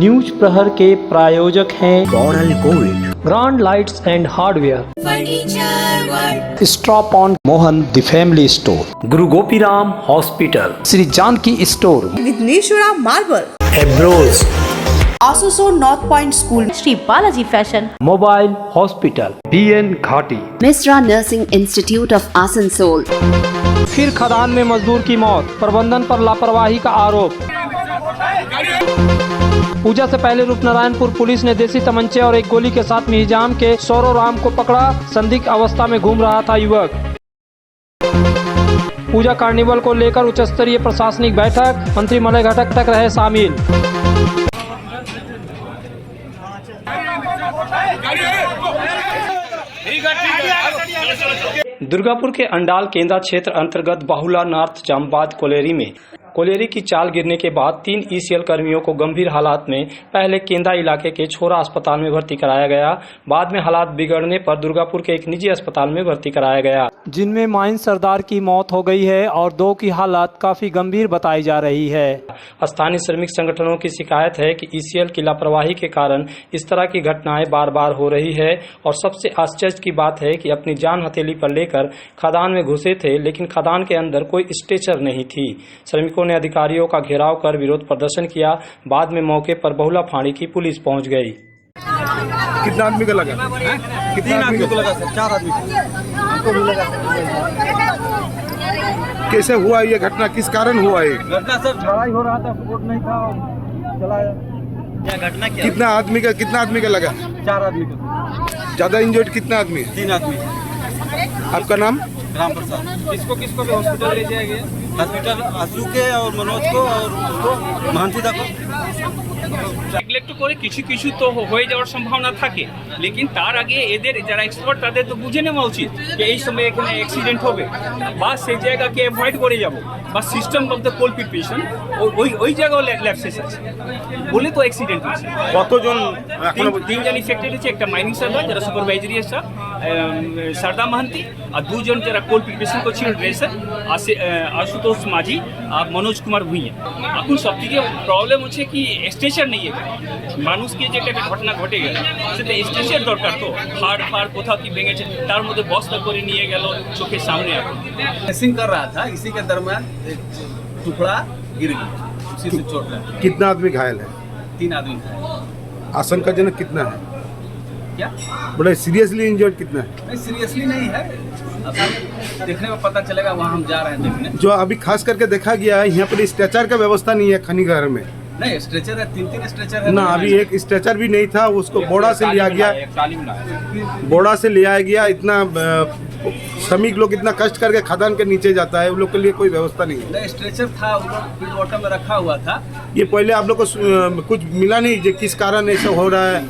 News प्रहर के प्रायोजक हैं Coral Gold, grand lights and hardware, stop on Mohan the family store, Guru Gopiram hospital, Shri Janki store, Vighneshwara marble, एब्रोज, आसोसो North Point school, Shri Balaji fashion, mobile hospital, BN Ghati, Mishra nursing institute of Asansol. फिर खदान में मजदूर की मौत, प्रबंधन पर लापरवाही का आरोप। पूजा से पहले रूपनारायणपुर पुलिस ने देसी तमंचे और एक गोली के साथ मिहिजाम के सौरोराम को पकड़ा। संदिग्ध अवस्था में घूम रहा था युवक। पूजा कार्निवल को लेकर उच्च स्तरीय प्रशासनिक बैठक, मंत्री मलय घटक तक रहे शामिल। दुर्गापुर के अंडाल केंद्रा क्षेत्र अंतर्गत बाहुला नॉर्थ जामबाद कोलेरी की चाल गिरने के बाद 3 ECL कर्मियों को गंभीर हालात में पहले केंद्रा इलाके के छोरा अस्पताल में भर्ती कराया गया। बाद में हालात बिगड़ने पर दुर्गापुर के एक निजी अस्पताल में भर्ती कराया गया, जिनमें माइन सरदार की मौत हो गई है और 2 की हालत काफी गंभीर बताई जा रही है। स्थानीय श्रमिक संगठनों की शिकायत है कि ECL की लापरवाही के कारण इस तरह की घटनाएं बार बार हो रही है और सबसे आश्चर्य की बात है कि अपनी जान हथेली पर लेकर खदान में घुसे थे, लेकिन खदान के अंदर कोई स्ट्रेचर नहीं थी। श्रमिकों ने अधिकारियों का घेराव कर विरोध प्रदर्शन किया। बाद में मौके पर बहुला फाड़ी की पुलिस पहुंच गई। कितना आदमी का लगा? कितना आदमी को लगा सर? 4 आदमी हमको भी लगा। कैसे हुआ ये घटना? किस कारण हुआ ये घटना? सर लड़ाई हो रहा था, सपोर्ट नहीं था, चलाया। घटना क्या? कितना आदमी का लगा? 4 आदमी का। ज्यादा इंजर्ड कितना आदमी? 3 आदमी। आपका नाम? राम प्रसाद। किसको भी हॉस्पिटल ले जाएंगे? हॉस्पिटल आशु के और मनोज को और उसको महंतीदा को। নেগলেক্ট করে কিছু তো হয়ে যাওয়ার সম্ভাবনা থাকে, লেকিন তার আগে এদের যারা এক্সপার্ট তাদের তো বুঝে নেওয়া উচিত যে এই সময় এখানে অ্যাক্সিডেন্ট হবে বা সেই জায়গাকে অ্যাভয়েড করে যাব বা system of the coal preparation ওই জায়গাও ল্যাপসেস আছে বলে তো অ্যাক্সিডেন্ট হয়েছে। কতজন এখনো? 3 জন ইফেক্টেড হয়েছে, একটা মাইনিং সার্ভার যারা সুপারভাইজারি স্টাফ সারদা মাহান্তি আর 2 জন যারা কোল প্রিপারেশন করছিল ড্রেসার আশুতোষ মাঝি আর মনোজ কুমার ভুঁইয়া। এখন সবথেকে প্রবলেম হচ্ছে কি স্ট্রেচার নেই এখানে। মানুষকে যে একটা ঘটনা ঘটে গেল সেটা স্ট্রেচার দরকার, তো হাড় কোথাও কি ভেঙেছে তার মধ্যে বস্তা করে নিয়ে গেল চোখের সামনে। এখন ड्रेसिंग कर रहा था, इसी के दरमियान एक टुकड़ा गिर गया, उसी से चोट लगा। कितना आदमी घायल है? 3 आदमी था। आशंकाजनक कितना है? क्या बड़े सीरियसली इंजर्ड कितना है? नहीं, सीरियसली नहीं है, असल देखने में पता चलेगा, वहाँ हम जा रहे हैं देखने। जो अभी खास करके देखा गया है यहाँ पर स्ट्रेचर का व्यवस्था नहीं है खनी घर में। नहीं, स्ट्रेचर है, 3 स्ट्रेचर है ना, अभी एक स्ट्रेचर भी नहीं था, उसको बोड़ा से लिया गया। इतना श्रमिक लोग इतना कष्ट करके खदान के नीचे जाता है, उन लोग के लिए कोई व्यवस्था नहीं है। नहीं, स्ट्रेचर था, वो लोग फील्ड वाटर में रखा हुआ था। ये पहले आप लोग को कुछ मिला नहीं जो किस कारण ऐसा हो रहा है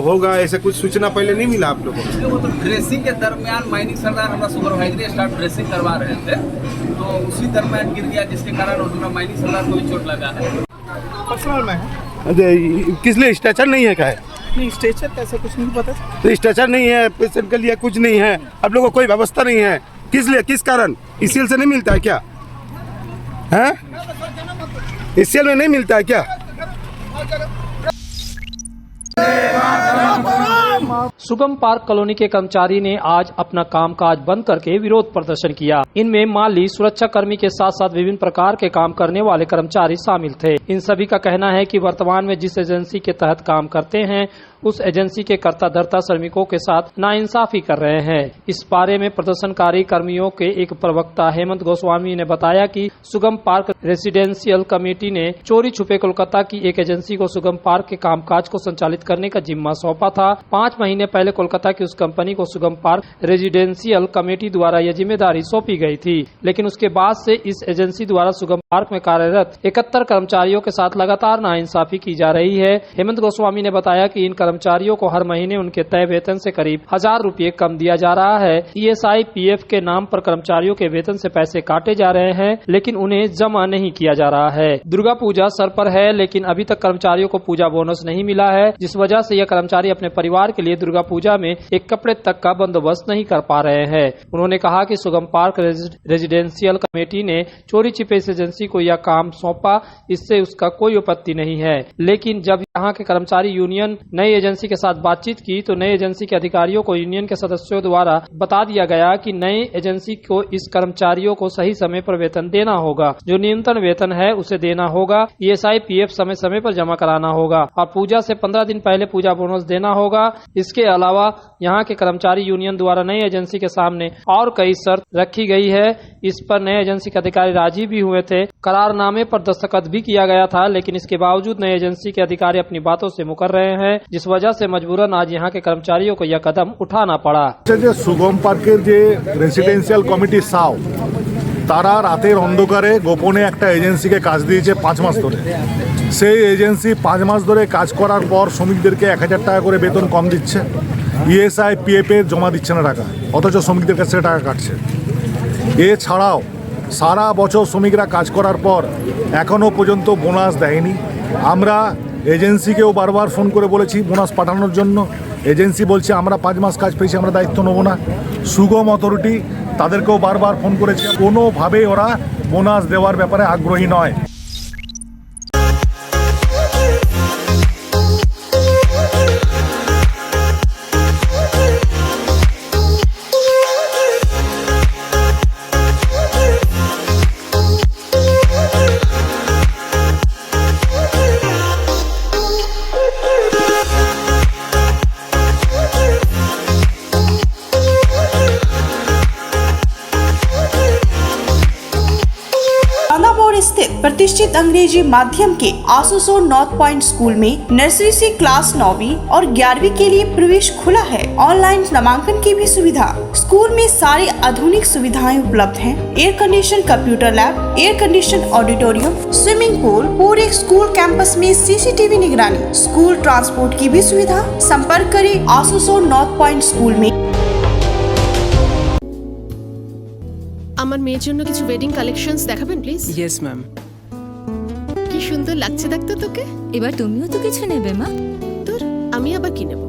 होगा, ऐसा कुछ सूचना पहले नहीं मिला आप लोगों को? वो तो ड्रेसिंग के दरमियान माइनिंग सरदार हमारा सुपरवाइजरी स्टाफ ड्रेसिंग करवा रहे थे, तो उसी दरमियान गिर गया, जिसके कारण उन्होंने माइनिंग सरदार को भी चोट लगा है। पर्सनल में किस लिए स्ट्रेचर नहीं है? क्या है? नहीं, स्ट्रेचर कैसे कुछ नहीं पता। तो स्ट्रेचर नहीं है, पेशेंट के लिए कुछ नहीं है, आप लोगों को कोई व्यवस्था नहीं है, किस लिए, किस कारण? ECL से नहीं मिलता है क्या? हैं? ECL में नहीं मिलता है क्या? सुगम पार्क कॉलोनी के कर्मचारी ने आज अपना कामकाज बंद करके विरोध प्रदर्शन किया। इनमें माली, सुरक्षा कर्मी के साथ साथ विभिन्न प्रकार के काम करने वाले कर्मचारी शामिल थे। इन सभी का कहना है कि वर्तमान में जिस एजेंसी के तहत काम करते हैं उस एजेंसी के कर्ता धर्ता श्रमिकों के साथ नाइंसाफी कर रहे हैं। इस बारे में प्रदर्शनकारी कर्मियों के एक प्रवक्ता हेमंत गोस्वामी ने बताया कि सुगम पार्क रेसिडेंशियल कमेटी ने चोरी छुपे कोलकाता की एक एजेंसी को सुगम पार्क के कामकाज को संचालित करने का जिम्मा सौंपा था। 5 महीने पहले कोलकाता की उस कंपनी को सुगम पार्क रेजिडेंशियल कमेटी द्वारा यह जिम्मेदारी सौंपी गई थी, लेकिन उसके बाद से इस एजेंसी द्वारा सुगम पार्क में कार्यरत 71 कर्मचारियों के साथ लगातार नाइंसाफी की जा रही है। हेमंत गोस्वामी ने बताया कि इन कर्मचारियों को हर महीने उनके तय वेतन से करीब 1000 रुपए कम दिया जा रहा है। ESI PF के नाम पर कर्मचारियों के वेतन से पैसे काटे जा रहे हैं, लेकिन उन्हें जमा नहीं किया जा रहा है। दुर्गा पूजा सर पर है, लेकिन अभी तक कर्मचारियों को पूजा बोनस नहीं मिला है, जिस वजह से यह कर्मचारी अपने परिवार के लिए दुर्गा पूजा में एक कपड़े तक का बंदोबस्त नहीं कर पा रहे हैं। उन्होंने कहा कि सुगम पार्क रेजिडेंशियल कमेटी ने चोरी छिपे इस एजेंसी को यह काम सौंपा, इससे उसका कोई आपत्ति नहीं है। लेकिन जब यहाँ के कर्मचारी यूनियन नई एजेंसी के साथ बातचीत की तो नई एजेंसी के अधिकारियों को यूनियन के सदस्यों द्वारा बता दिया गया कि नई एजेंसी को इस कर्मचारियों को सही समय पर वेतन देना होगा, जो न्यूनतम वेतन है उसे देना होगा, ESI PF समय समय पर जमा कराना होगा और पूजा से 15 दिन पहले पूजा बोनस देना होगा। इसके अलावा यहाँ के कर्मचारी यूनियन द्वारा नई एजेंसी के सामने और कई शर्त रखी गई है। इस पर नए एजेंसी के अधिकारी राजी भी हुए थे, करारनामे पर दस्तखत भी किया गया था, लेकिन इसके बावजूद नई एजेंसी के अधिकारी अपनी बातों से मुकर रहे हैं, जिस वजह से मजबूरन आज यहाँ के कर्मचारियों को यह कदम उठाना पड़ा। सुगम पार्केर जे रेसिडेंशियल कमिटी साव তারা রাতের অন্ধকারে গোপনে একটা এজেন্সিকে কাজ দিয়েছে 5 মাস ধরে। সেই এজেন্সি 5 মাস ধরে কাজ করার পর শ্রমিকদেরকে 1000 টাকা করে বেতন কম দিচ্ছে, ESI PF এর জমা দিচ্ছে না টাকা, অথচ শ্রমিকদের কাছে টাকা কাটছে। এছাড়াও সারা বছর শ্রমিকরা কাজ করার পর এখনও পর্যন্ত বোনাস দেয়নি। আমরা এজেন্সিকেও বারবার ফোন করে বলেছি বোনাস পাঠানোর জন্য, এজেন্সি বলছে আমরা 5 মাস কাজ পেয়েছি, আমরা দায়িত্ব নেব না। সুগম অথরিটি তাদেরকেও বারবার ফোন করেছে, কোনোভাবেই ওরা বোনাস দেওয়ার ব্যাপারে আগ্রহী নয়। स्थित प्रतिष्ठित अंग्रेजी माध्यम के आसनसोल नॉर्थ पॉइंट स्कूल में नर्सरी से क्लास 9वीं और 11वीं के लिए प्रवेश खुला है। ऑनलाइन नामांकन की भी सुविधा। स्कूल में सारी आधुनिक सुविधाएं उपलब्ध हैं। Air condition computer lab, air condition auditorium, swimming pool, पूरे स्कूल कैंपस में CCTV निगरानी, स्कूल ट्रांसपोर्ट की भी सुविधा। संपर्क करें आसनसोल नॉर्थ पॉइंट स्कूल में। আমার মেয়ের জন্য কিছু ওয়েডিং কালেকশনস দেখাবেন প্লিজ। Yes ma'am. কি সুন্দর লাগছে দেখতে তোকে। এবার তুমিও তো কিছু নেবে মা। তোর আমি আবার কি নেব,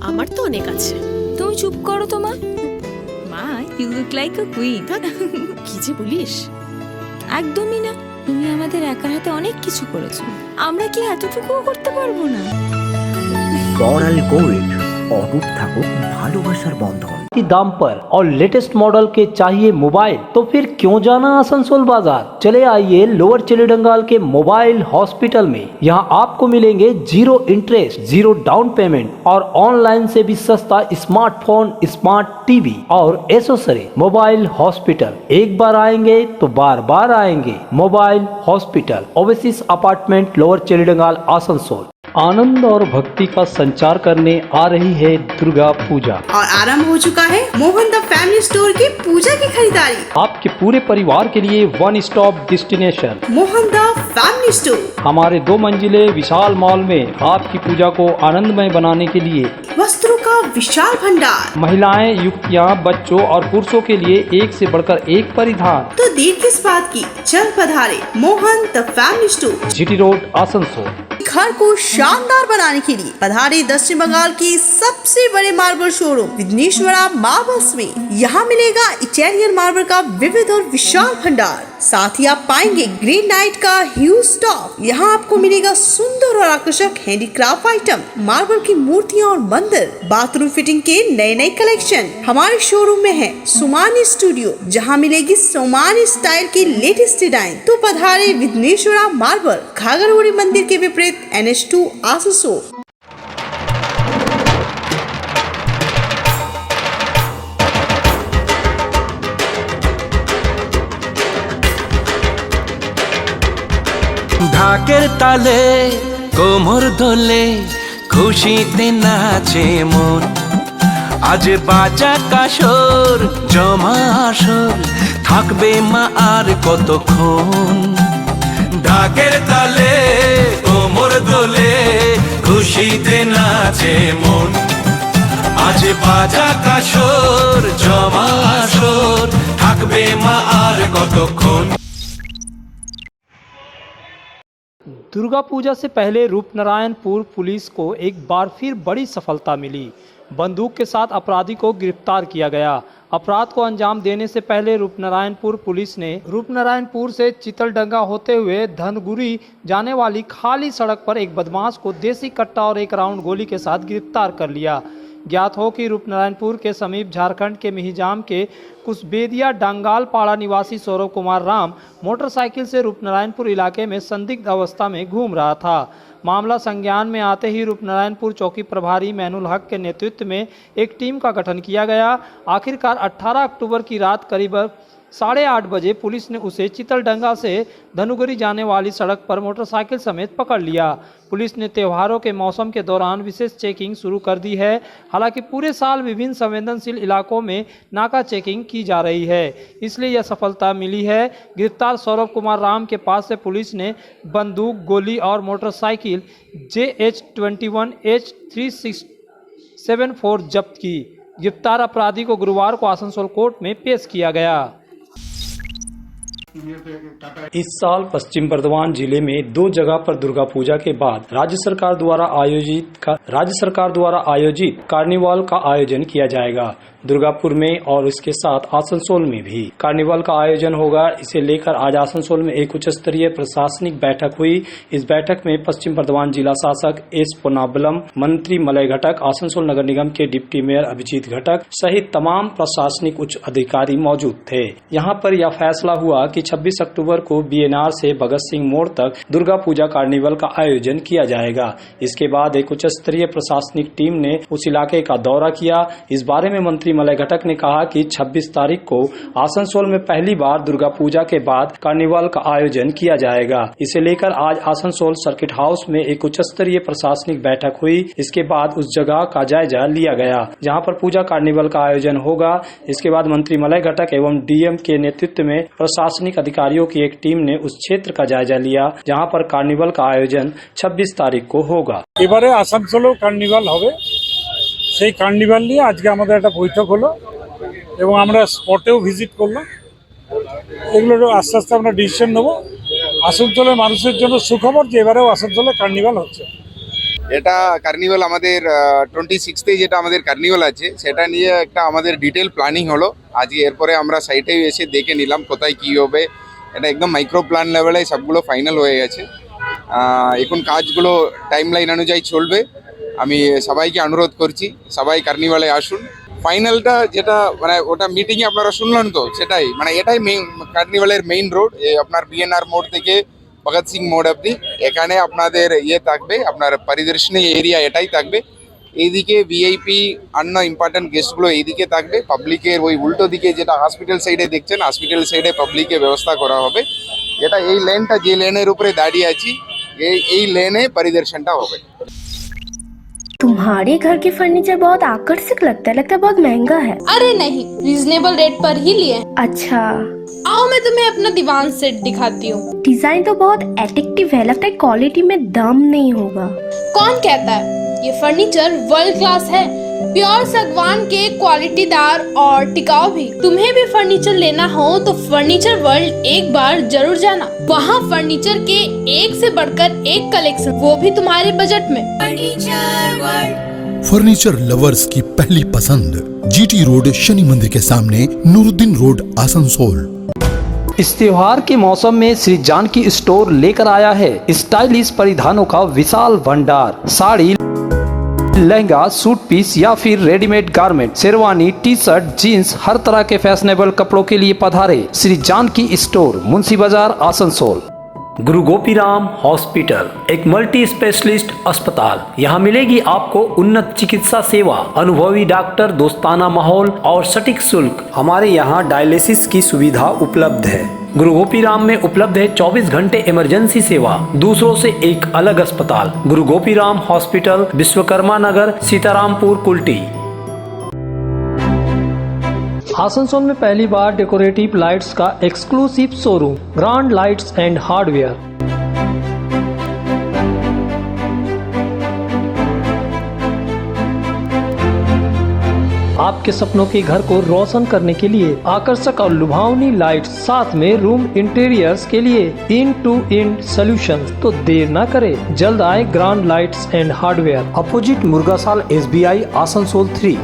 আমার তো অনেক আছে। তুমি চুপ করো তো মা। মা you look like a queen. কি যে বলিস। একদমই না, তুমি আমাদের একার হাতে অনেক কিছু করেছো, আমরা কি এতটুকুও করতে পারবো না? বড়াল গোল্ড, অটুট থাকুক ভালোবাসার বন্ধন। दाम पर और लेटेस्ट मॉडल के चाहिए मोबाइल, तो फिर क्यों जाना आसनसोल बाजार। चले आइए लोअर चिलीडंगाल के मोबाइल हॉस्पिटल में। यहाँ आपको मिलेंगे 0 इंटरेस्ट, 0 डाउन पेमेंट और ऑनलाइन से भी सस्ता स्मार्टफोन, स्मार्ट टीवी और एसेसरी। मोबाइल हॉस्पिटल, एक बार आएंगे तो बार बार आएंगे। Mobile hospital, Oasis apartment, lower Chelidangal, Asansol. आनंद और भक्ति का संचार करने आ रही है दुर्गा पूजा और आरंभ हो चुका है मोहन द फैमिली स्टोर की पूजा की खरीदारी। आपके पूरे परिवार के लिए one stop destination Mohan the family store. हमारे 2 मंजिले विशाल मॉल में आपकी पूजा को आनंदमय बनाने के लिए वस्त्रों का विशाल भंडार, महिलाएं, युवतियां, बच्चों और पुरुषों के लिए एक से बढ़कर एक परिधान। तो देर किस बात की, चल पधारे Mohan the family store, GT road, Asansol. घर को शानदार बनाने के लिए पधारे दक्षिण बंगाल की सबसे बड़े मार्बल शोरूम विघ्नेश्वरा मार्बल्स में। यहाँ मिलेगा इटालियन मार्बल का विविध और विशाल भंडार, साथ ही आप पाएंगे ग्रेनाइट का ह्यूज स्टॉक। यहाँ आपको मिलेगा सुंदर और आकर्षक हैंडीक्राफ्ट आइटम, मार्बल की मूर्तियाँ और मंदिर, बाथरूम फिटिंग के नए नए कलेक्शन। हमारे शोरूम में है सोमानी स्टूडियो, जहाँ मिलेगी सोमानी स्टाइल की लेटेस्ट डिजाइन। तो पधारे विघ्नेश्वरा मार्बल, घाघरगुड़ी मंदिर के विपरीत NH2 आसनसोल। ঢাকের তালে কোমর দোলে খুশিতে নাচে মন, আজ বাজা কাসর জমা আসর থাকবে মা আর কতক্ষণ। ঢাকের তালে কোমর দোলে খুশিতে নাচে মন, আজ বাজা কাসর জমা আসর থাকবে মা আর কতক্ষণ। दुर्गा पूजा से पहले रूपनारायणपुर पुलिस को एक बार फिर बड़ी सफलता मिली। बंदूक के साथ अपराधी को गिरफ्तार किया गया। अपराध को अंजाम देने से पहले रूपनारायणपुर पुलिस ने रूपनारायणपुर से चितलडंगा होते हुए धनगुरी जाने वाली खाली सड़क पर एक बदमाश को देसी कट्टा और एक राउंड गोली के साथ गिरफ्तार कर लिया। ज्ञात हो कि रूपनारायणपुर के समीप झारखंड के मिहिजाम के कुसबेदिया डांगाल पाड़ा निवासी सौरव कुमार राम मोटरसाइकिल से रूपनारायणपुर इलाके में संदिग्ध अवस्था में घूम रहा था। मामला संज्ञान में आते ही रूपनारायणपुर चौकी प्रभारी मैनुल हक के नेतृत्व में एक टीम का गठन किया गया। आखिरकार 18 अक्टूबर की रात करीब 8:30 बजे पुलिस ने उसे चितलडंगा से धनुगरी जाने वाली सड़क पर मोटरसाइकिल समेत पकड़ लिया। पुलिस ने त्योहारों के मौसम के दौरान विशेष चेकिंग शुरू कर दी है। हालांकि पूरे साल विभिन्न संवेदनशील इलाकों में नाका चेकिंग की जा रही है, इसलिए यह सफलता मिली है। गिरफ्तार सौरव कुमार राम के पास से पुलिस ने बंदूक, गोली और मोटरसाइकिल JH21H3674 जब्त की। गिरफ्तार अपराधी को गुरुवार को आसनसोल कोर्ट में पेश किया गया। इस साल पश्चिम बर्धमान जिले में 2 जगह पर दुर्गा पूजा के बाद राज्य सरकार द्वारा आयोजित कार्निवाल का आयोजन किया जाएगा। दुर्गापुर में और इसके साथ आसनसोल में भी कार्निवाल का आयोजन होगा। इसे लेकर आज आसनसोल में एक उच्च स्तरीय प्रशासनिक बैठक हुई। इस बैठक में पश्चिम बर्धमान जिला शासक एस पोन्नाबलम, मंत्री मलय घटक, आसनसोल नगर निगम के डिप्टी मेयर अभिजीत घटक सहित तमाम प्रशासनिक उच्च अधिकारी मौजूद थे। यहाँ पर यह फैसला हुआ कि 26 अक्टूबर को BNR से भगत सिंह मोड़ तक दुर्गा पूजा कार्निवल का आयोजन किया जाएगा। इसके बाद एक उच्च स्तरीय प्रशासनिक टीम ने उस इलाके का दौरा किया। इस बारे में मंत्री मलय घटक ने कहा कि 26 तारीख को आसनसोल में पहली बार दुर्गा पूजा के बाद कार्निवल का आयोजन किया जाएगा। इसे लेकर आज आसनसोल सर्किट हाउस में एक उच्च स्तरीय प्रशासनिक बैठक हुई। इसके बाद उस जगह का जायजा लिया गया जहां पर पूजा कार्निवल का आयोजन होगा। इसके बाद मंत्री मलय घटक एवं DM के नेतृत्व में प्रशासनिक अधिकारियों की एक टीम ने उस क्षेत्र का जायजा लिया जहां पर कार्निवल का आयोजन 26 तारीख को होगा। এবারে আসানসোলেও কার্নিভাল হবে। সেই কার্নিভাল নিয়ে আজকে আমাদের একটা বৈঠক হলো এবং আমরা স্পটেও ভিজিট করলাম। এগুলো আস্তে আস্তে আমরা ডিসিশন নেব। আসানসোলের মানুষের জন্য সুখবর যে এবারেও আসানসোলে কার্নিভাল হচ্ছে। এটা কার্নিভাল আমাদের 26 যেটা আমাদের কার্নিভাল আছে সেটা নিয়ে একটা আমাদের ডিটেল প্ল্যানিং হলো। আজকে এরপরে আমরা সাইটে এসে দেখে নিলাম কোথায় কি হবে। এটা একদম মাইক্রো প্ল্যান লেভেলে সবগুলো ফাইনাল হয়ে গেছে। এখন কাজগুলো টাইমলাইন অনুযায়ী চলবে। আমি সবাইকে অনুরোধ করছি সবাই কার্নিভালে আসুন। ফাইনালটা যেটা মানে ওটা মিটিংয়ে আপনারা শুনলেন তো, সেটাই মানে এটাই মেইন কার্নিভালের মেইন রোড। আপনার BNR মোড় থেকে ভগৎ সিং মোড় অবধি এখানে আপনাদের থাকবে, আপনার পরিদর্শনী এরিয়া এটাই থাকবে। এইদিকে VIP অন্য ইম্পর্টেন্ট গেস্টগুলো এইদিকে থাকবে। পাবলিকের ওই উল্টো দিকে যেটা হসপিটাল সাইডে দেখছেন, হসপিটাল সাইডে পাবলিকের ব্যবস্থা করা হবে। এটা এই লেনটা যে লেনের উপরে দাঁড়িয়ে আছি এই লেনে পরিদর্শনটা হবে। तुम्हारे घर के फर्नीचर बहुत आकर्षक लगता है बहुत महंगा है। अरे नहीं, रीजनेबल रेट पर ही लिए। अच्छा, आओ मैं तुम्हें अपना दीवान सेट दिखाती हूँ। डिजाइन तो बहुत एट्रैक्टिव है, लगता है क्वालिटी में दम नहीं होगा। कौन कहता है? ये फर्नीचर वर्ल्ड क्लास है, प्योर सागवान के क्वालिटीदार और टिकाऊ भी। तुम्हें भी फर्नीचर लेना हो तो फर्नीचर वर्ल्ड एक बार जरूर जाना। वहाँ फर्नीचर के एक से बढ़कर एक कलेक्शन, वो भी तुम्हारे बजट में। फर्नीचर लवर्स की पहली पसंद, GT रोड शनि मंदिर के सामने, नूरुद्दीन रोड, आसनसोल। इस त्योहार के मौसम में श्री जानकी स्टोर लेकर आया है स्टाइलिश परिधानों का विशाल भंडार। साड़ी, लहंगा, सूट पीस या फिर readymade garment, sherwani, T-shirt, jeans, हर तरह के फैशनेबल कपड़ों के लिए पधारे श्री जानकी स्टोर, मुंशी बाजार, आसनसोल। गुरु गोपीराम हॉस्पिटल एक मल्टी स्पेशलिस्ट अस्पताल। यहाँ मिलेगी आपको उन्नत चिकित्सा सेवा, अनुभवी डॉक्टर, दोस्ताना माहौल और सटीक शुल्क। हमारे यहाँ डायलिसिस की सुविधा उपलब्ध है। गुरु गोपीराम में उपलब्ध है 24 घंटे इमरजेंसी सेवा, दूसरों से एक अलग अस्पताल। गुरु गोपीराम हॉस्पिटल, विश्वकर्मा नगर, सीतारामपुर, कुल्टी। आसनसोल में पहली बार डेकोरेटिव लाइट्स का exclusive showroom grand lights and hardware. आपके सपनों के घर को रोशन करने के लिए आकर्षक और लुभावनी लाइट, साथ में रूम इंटीरियर्स के लिए इन टू इन सोल्यूशन। तो देर न करे, जल्द आए grand lights and hardware, opposite Murgasol SBI Asansol 3।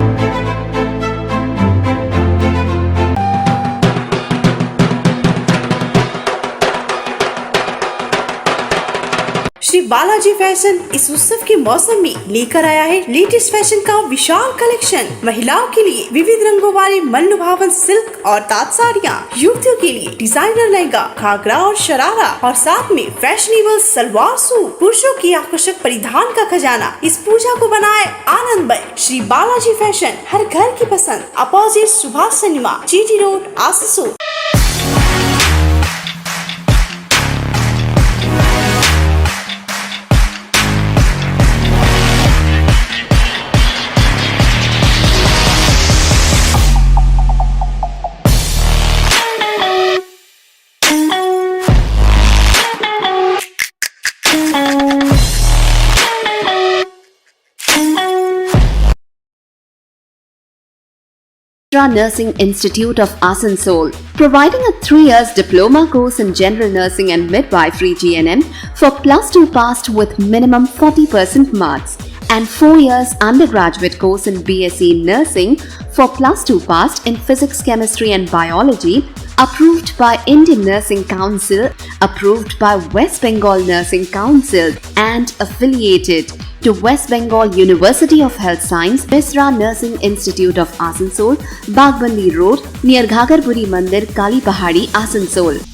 Shri Balaji fashion इस उत्सव के मौसम में लेकर आया है लेटेस्ट फैशन का विशाल कलेक्शन। महिलाओं के लिए विविध रंगों वाले मनलुभावन सिल्क और ताँत साड़ियाँ, युवतियों के लिए डिजाइनर लहंगा, घाघरा और शरारा और साथ में फैशनेबल सलवार सूट, पुरुषों की आकर्षक परिधान का खजाना। इस पूजा को बनाए आनंदमय। श्री बालाजी फैशन, हर घर की पसंद, opposite Subhash cinema, GT road, Asansol. Nursing Institute of Asansol, providing a 3 years diploma course in general nursing and midwifery GNM for +2 passed with minimum 40% marks, and 4 years undergraduate course in BSc nursing for +2 passed in physics, chemistry and biology, approved by Indian Nursing Council, approved by West Bengal Nursing Council and affiliated to West Bengal University of Health Science, Misra Nursing Institute of Asansol, Bagbandi Road, near Ghagarpuri Mandir, Kali Pahadi, Asansol.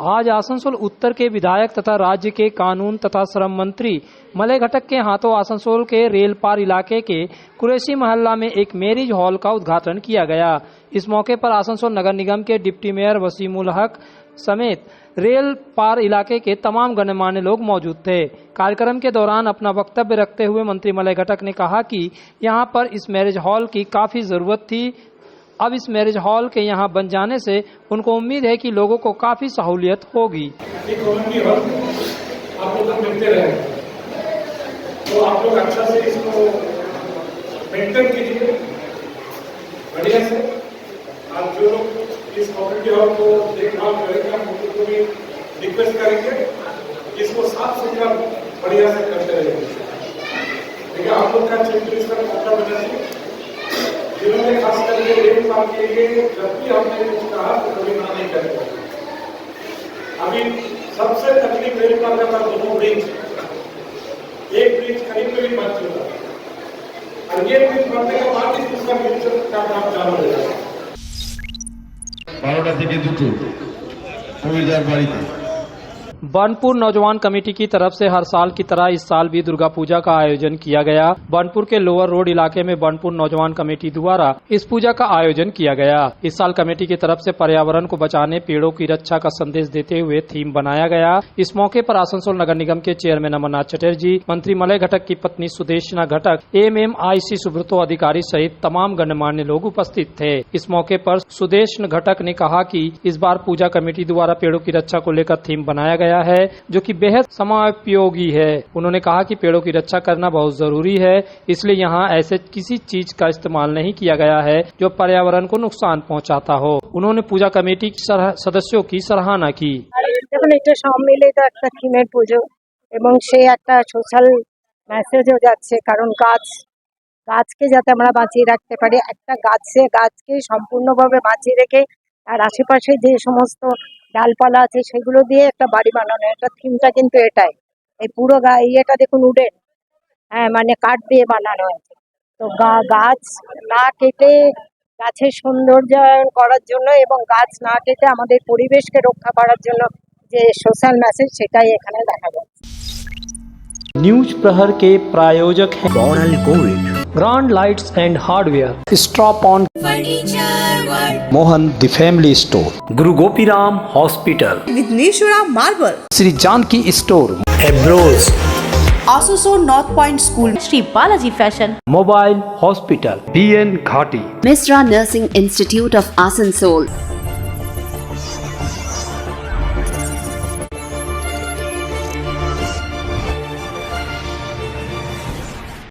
आज आसनसोल उत्तर के विधायक तथा राज्य के कानून तथा श्रम मंत्री मलय घटक के हाथों आसनसोल के रेल पार इलाके के कुरैशी मोहल्ला में एक मैरिज हॉल का उद्घाटन किया गया। इस मौके पर आसनसोल नगर निगम के डिप्टी मेयर वसीमुल हक समेत रेल पार इलाके के तमाम गणमान्य लोग मौजूद थे। कार्यक्रम के दौरान अपना वक्तव्य रखते हुए मंत्री मलय घटक ने कहा कि यहां पर इस मैरिज हॉल की काफी जरूरत थी। अब इस मैरिज हॉल के यहां बन जाने से उनको उम्मीद है कि लोगों को काफी सहूलियत होगी। तो आप लोग अच्छा से इसको मेंटेन कीजिए बढ़िया से। आप जो लोग इस कम्युनिटी हॉल को देखभाल करेंगे, हम उनको भी रिक्वेस्ट करेंगे इसको साफ सुथरा बढ़िया से करते रहेंगे। देखिए आप लोग का चेक लिस्ट का पता बना चाहिए। जिन्होंने खास करके रेल पार के लिए जब भी हमने कुछ कहा तो कभी ना नहीं करते। अभी सबसे तकलीफ रेल पार का 2 ब्रिज, एक ब्रिज कहीं पे भी बन चुका है और ये ब्रिज बनने के बाद ही दूसरा ब्रिज का काम चालू हो जाएगा। 12টা থেকে 2টো কবিরদার বাড়িতে। बनपुर नौजवान कमेटी की तरफ से हर साल की तरह इस साल भी दुर्गा पूजा का आयोजन किया गया। बनपुर के लोअर रोड इलाके में बनपुर नौजवान कमेटी द्वारा इस पूजा का आयोजन किया गया। इस साल कमेटी की तरफ से पर्यावरण को बचाने, पेड़ों की रक्षा का संदेश देते हुए थीम बनाया गया। इस मौके पर आसनसोल नगर निगम के चेयरमैन अमरनाथ चटर्जी, मंत्री मलय घटक की पत्नी सुदेशना घटक, MMIC सुब्रतो अधिकारी सहित तमाम गणमान्य लोग उपस्थित थे। इस मौके पर सुदेशना घटक ने कहा कि इस बार पूजा कमेटी द्वारा पेड़ों की रक्षा को लेकर थीम बनाया गया है जो कि बेहद समापयोगी है। उन्होंने कहा कि पेड़ों की रक्षा करना बहुत जरूरी है, इसलिए यहाँ ऐसे किसी चीज का इस्तेमाल नहीं किया गया है जो पर्यावरण को नुकसान पहुँचाता हो। उन्होंने पूजा कमेटी सदस्यों की सराहना की। দেখুন এটা সম্মিলিত একটা থিমের পুজো এবং সে একটা সোশ্যাল মেসেজও যাচ্ছে, কারণ গাছকে যাতে আমরা বাঁচিয়ে রাখতে পারি, একটা গাছকে সম্পূর্ণভাবে বাঁচিয়ে রেখে তার আশেপাশে যে সমস্ত ডালপালা আছে সেগুলো দিয়ে একটা বাড়ি বানানো, একটা থিমটা কিন্তু এটাই। এই পুরো ইয়েটা দেখুন উডেন, হ্যাঁ মানে কাঠ দিয়ে বানানো আছে। তো গাছ না কেটে গাছের সৌন্দর্যায়ন করার জন্য এবং গাছ না কেটে আমাদের পরিবেশকে রক্ষা করার জন্য যে সোশ্যাল মেসেজ সেটাই এখানে দেখা যাচ্ছে। न्यूज प्रहर के प्रायोजक हैं Coral Gold, grand lights and hardware, stop on Mohan the family store, Guru Gopiram hospital, Vighneshwara marble, Shri Janki store, एब्रोज, Asansol North Point school, Shri Balaji fashion, mobile hospital, BN Ghati, Misra Nursing Institute of Asansol,